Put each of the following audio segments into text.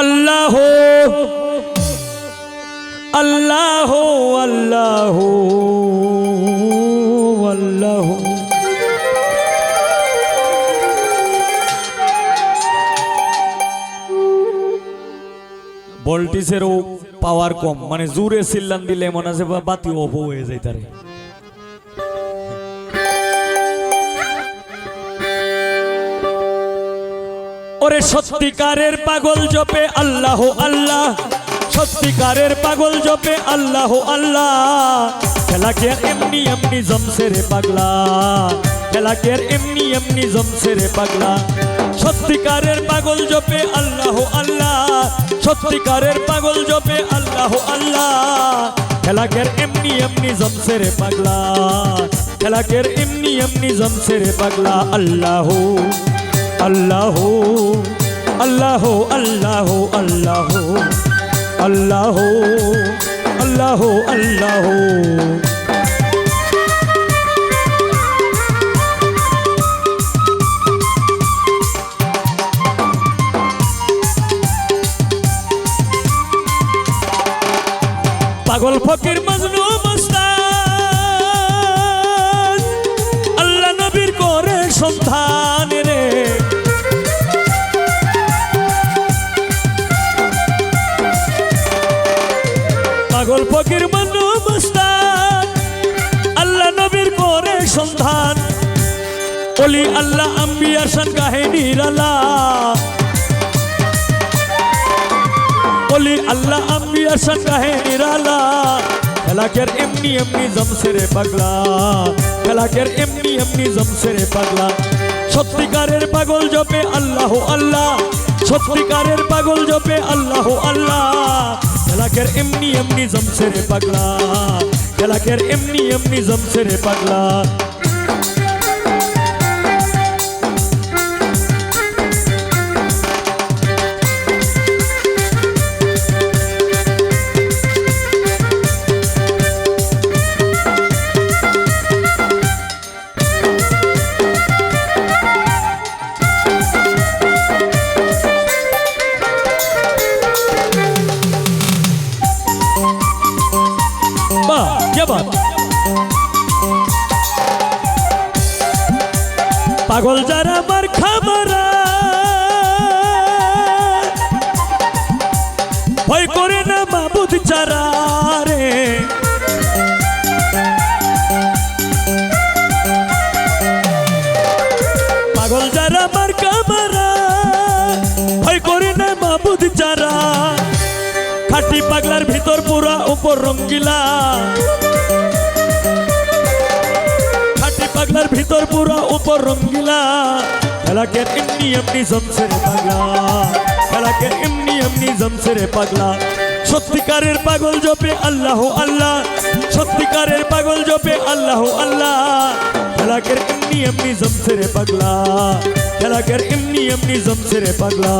अल्लाह अल्लाह अल्लाह अल्लाह ভোল্টেজেরও পাওয়ার কম, মানে জোরে চিল্লান দিলে মনে আছে বাতি অফ হয়ে যায় তারে। ওরে সত্যিকারের পাগল জপে আল্লাহ আল্লাহ, সত্যিকারের পাগল জপে আল্লাহ আল্লাহ। খেলা কে এমনি এমনি জমছে রে পাগলা, খেলা কে এমনি এমনি জমছে রে পাগলা। সত্যিকারের পাগল জপে আল্লাহ আল্লাহ, সত্যিকারের পাগল জপে আল্লাহ আল্লাহ। খেলা কে এমনি এমনি জমছে রে পাগলা, খেলা কে এমনি এমনি জমছে রে পাগলা। আল্লাহ अल्लाह अल्लाह अल्लाह अल्लाह अल्लाह अल्लाह अल्लाह। पागल फकीर मजनू मस्तान अल्लाह नबीर करे सन्तान रे। पागल फकीर मजनू मस्तान अल्लाह नबीर करे सन्तान। ओली अल्लाह अम्बियार शान गाहे निराला, ओली अल्लाह अम्बियार शान गाहे निराला। খেলা কে এমনি এমনি জমছে রে পাগলা, খেলা কে এমনি এমনি জমছে রে পাগলা। সত্যিকারের পাগল জপে আল্লাহ আল্লাহ, সত্যিকারের পাগল জপে আল্লাহ আল্লাহ। খেলা কে এমনি এমনি জমছে রে পাগলা, খেলা কে এমনি এমনি জমছে রে পাগলা। पागल जारा मार खामारा भय करे ना माबुद चारा रे। पागल जारा मार खामारा भय करे ना माबुद चारा। खाटी पागलार भीतर पूरा ऊपर रंगीला, पागलार भीतर पूरा ऊपर रंगीला। খেলা কে এমনি এমনি জমছে রে পাগলা, খেলা কে এমনি এমনি জমছে রে পাগলা। সত্যিকারের পাগল জপে আল্লাহ আল্লাহ, সত্যিকারের পাগল জপে আল্লাহ আল্লাহ। খেলা কে এমনি এমনি জমছে রে পাগলা, খেলা কে এমনি এমনি জমছে রে পাগলা।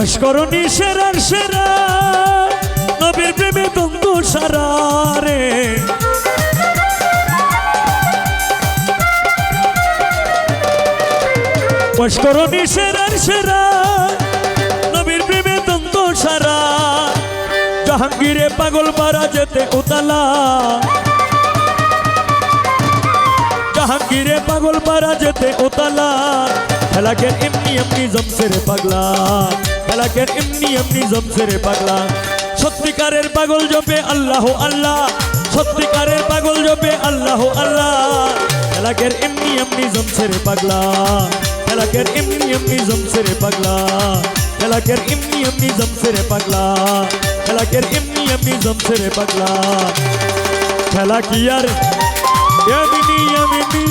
অস্করণী সেরার সেরা নবীর প্রেমে দ্বন্দ্ব সারা রে। অস্করণী সেরার সেরা নবীর প্রেমে দ্বন্দ্ব সারা। জাহাঙ্গীরে পাগল মারা যেতে উতালা, জাহাঙ্গীরে পাগল মারা যেতে উতালা। খেলা কে এমনি এমনি জমছে রে পাগলা, খেলা কে এমনি এমনি জমছে রে পাগলা। সত্যিকারের পাগল জপে আল্লাহ আল্লাহ, সত্যিকারের পাগল জপে আল্লাহ আল্লাহ। খেলা কে এমনি এমনি জমছে রে পাগলা, খেলা কে এমনি এমনি জমছে রে পাগলা। খেলা কে এমনি এমনি জমছে রে পাগলা, খেলা কে এমনি এমনি জমছে রে পাগলা। খেলা কি আর এমনি এমনি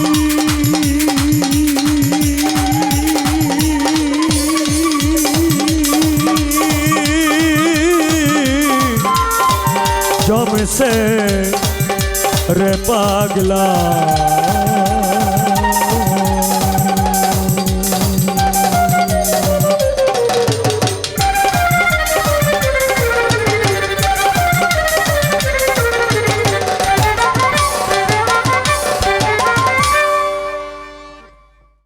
জমছে রে পাগলা।